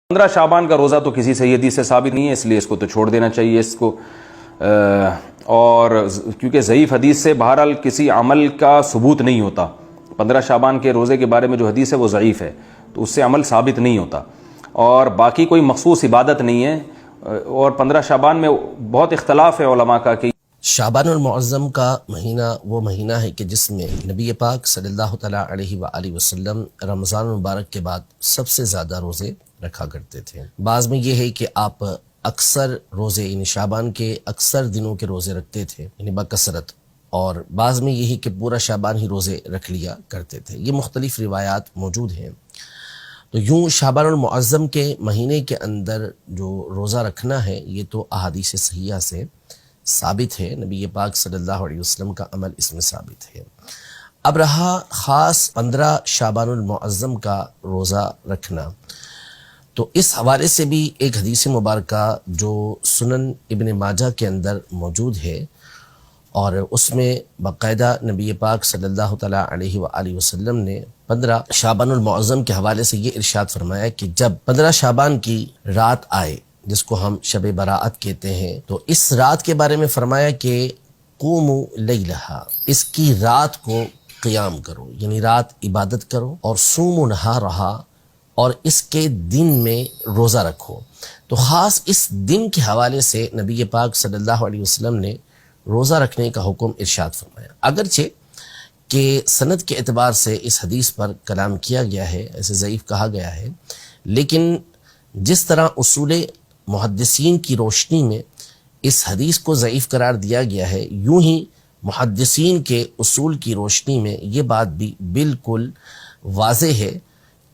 15 شعبان کا روزہ تو کسی صحیح حدیث سے ثابت نہیں ہے، اس لیے اس کو تو چھوڑ دینا چاہیے اس کو، اور کیونکہ ضعیف حدیث سے بہرحال کسی عمل کا ثبوت نہیں ہوتا۔ 15 شعبان کے روزے کے بارے میں جو حدیث ہے وہ ضعیف ہے، تو اس سے عمل ثابت نہیں ہوتا، اور باقی کوئی مخصوص عبادت نہیں ہے۔ اور 15 شعبان میں بہت اختلاف ہے علماء کا کہ شعبان المعظم کا مہینہ وہ مہینہ ہے کہ جس میں نبی پاک صلی اللہ تعالیٰ علیہ وآلہ وسلم رمضان المبارک کے بعد سب سے زیادہ روزے رکھا کرتے تھے۔ بعض میں یہ ہے کہ آپ اکثر روزے یعنی شعبان کے اکثر دنوں کے روزے رکھتے تھے یعنی بکثرت، اور بعض میں یہی کہ پورا شعبان ہی روزے رکھ لیا کرتے تھے۔ یہ مختلف روایات موجود ہیں۔ تو یوں شعبان المعظم کے مہینے کے اندر جو روزہ رکھنا ہے یہ تو احادیث صحیحہ سے ثابت ہے، نبی پاک صلی اللہ علیہ وسلم کا عمل اس میں ثابت ہے۔ اب رہا خاص 15 شعبان المعظم کا روزہ رکھنا، تو اس حوالے سے بھی ایک حدیث مبارکہ جو سنن ابن ماجہ کے اندر موجود ہے، اور اس میں باقاعدہ نبی پاک صلی اللہ تعالیٰ علیہ وآلہ وسلم نے 15 شعبان المعظم کے حوالے سے یہ ارشاد فرمایا کہ جب 15 شعبان کی رات آئے جس کو ہم شب براءت کہتے ہیں، تو اس رات کے بارے میں فرمایا کہ قوموا لیلہا، اس کی رات کو قیام کرو، یعنی رات عبادت کرو، اور صوموا نہارہا، اور اس کے دن میں روزہ رکھو۔ تو خاص اس دن کے حوالے سے نبی پاک صلی اللہ علیہ وسلم نے روزہ رکھنے کا حکم ارشاد فرمایا۔ اگرچہ کہ سند کے اعتبار سے اس حدیث پر کلام کیا گیا ہے، ایسے ضعیف کہا گیا ہے، لیکن جس طرح اصول محدثین کی روشنی میں اس حدیث کو ضعیف قرار دیا گیا ہے، یوں ہی محدثین کے اصول کی روشنی میں یہ بات بھی بالکل واضح ہے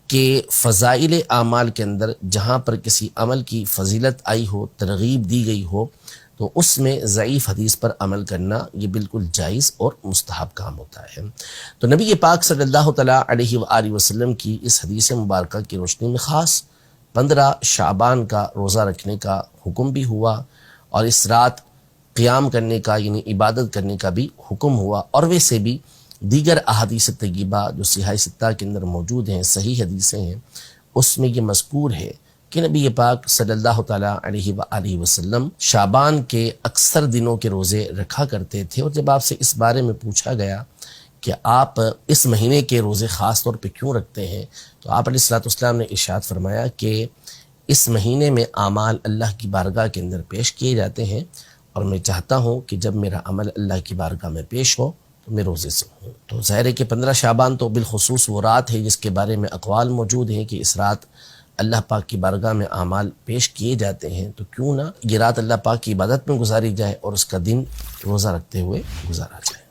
کہ فضائل اعمال کے اندر جہاں پر کسی عمل کی فضیلت آئی ہو، ترغیب دی گئی ہو، تو اس میں ضعیف حدیث پر عمل کرنا یہ بالکل جائز اور مستحب کام ہوتا ہے۔ تو نبی پاک صلی اللہ تعالیٰ علیہ وآلہ وسلم کی اس حدیث مبارکہ کی روشنی میں خاص 15 شعبان کا روزہ رکھنے کا حکم بھی ہوا، اور اس رات قیام کرنے کا یعنی عبادت کرنے کا بھی حکم ہوا، اور ویسے بھی دیگر احادیث طیبہ جو صحیح ستہ کے اندر موجود ہیں، صحیح حدیثیں ہیں، اس میں یہ مذکور ہے کہ نبی پاک صلی اللہ تعالیٰ علیہ وآلہ وسلم شعبان کے اکثر دنوں کے روزے رکھا کرتے تھے۔ اور جب آپ سے اس بارے میں پوچھا گیا کہ آپ اس مہینے کے روزے خاص طور پہ کیوں رکھتے ہیں، تو آپ علیہ الصلوۃ والسلام نے ارشاد فرمایا کہ اس مہینے میں اعمال اللہ کی بارگاہ کے اندر پیش کیے جاتے ہیں، اور میں چاہتا ہوں کہ جب میرا عمل اللہ کی بارگاہ میں پیش ہو تو میں روزے سے ہوں۔ تو ظاہر ہے کہ 15 شعبان تو بالخصوص وہ رات ہے جس کے بارے میں اقوال موجود ہیں کہ اس رات اللہ پاک کی بارگاہ میں اعمال پیش کیے جاتے ہیں، تو کیوں نہ یہ رات اللہ پاک کی عبادت میں گزاری جائے اور اس کا دن روزہ رکھتے ہوئے گزارا جائے۔